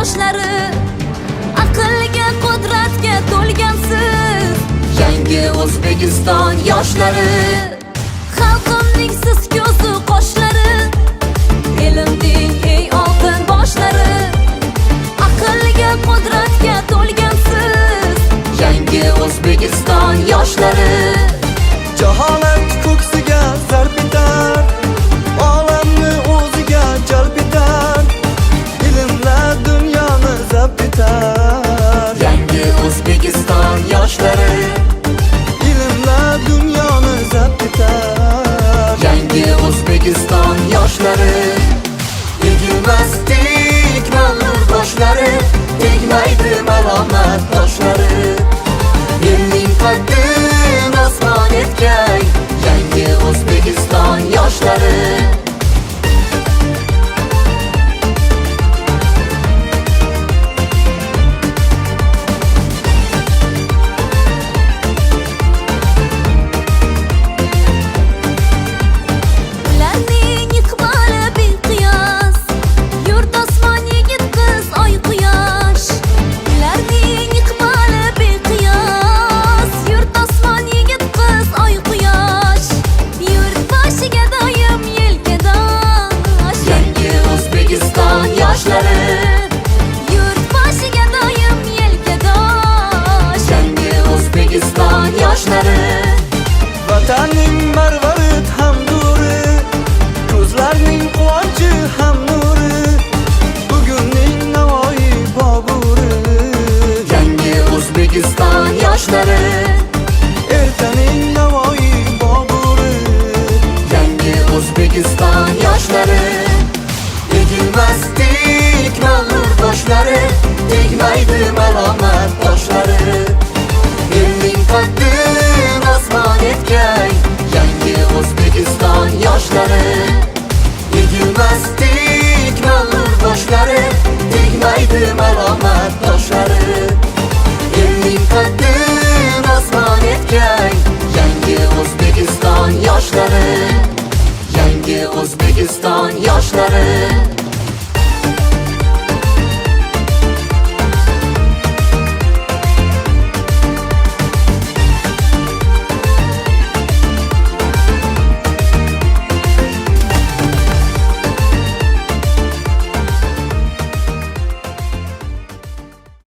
boshlari, aqlga, qudratga to'lgansiz yangi O'zbekiston yoshlari. Xalqimning siz ko'zi qoshlari, elimning eng oltin boshlari, aqlga, qudratga to'lgansiz yangi O'zbekiston yoshlari. Jaholat ko'ksiga zarb etar, olamni o'ziga jalb etar, ilmlar dunyoni zabt etar. Yangi O'zbekiston yoshlari, Ilmlar dunyoni zabt etar. yangi O'zbekiston yoshlari. Egilmasdik ma'lum boshlari, tegmaydi malomat toshlari. Elning qaddin osmon etgan yangi O'zbekiston yoshlari. Ularning iqboli beqiyos, yurt osmon, yigit qiz, oy quyosh. Ularning iqboli beqiyos, yurt osmon, yigit qiz, oy quyosh. Yurt boshiga doim yelkadosh yangi O'zbekiston yoshlari. Yurt boshiga doim yelkadosh yangi O'zbekiston yoshlari. Vatanning marvarid ham nuri, ko'zlarning quvonchi ham nuri, bugunning Navoiy Boburi. Yangi O'zbekiston yoshlari, Ertaning Navoiy Boburi. yangi O'zbekiston yoshlari. Egilmasdik ma'lum boshlari, tegmaydi malomat toshlari. Elning qaddin osmon etgan yangi O'zbekiston yoshlari. Egilmasdik ma'lum boshlari, tegmaydi malomat toshlari. Elning qaddin osmon etgan yangi O'zbekiston yoshlari. Yangi O'zbekiston yoshlari.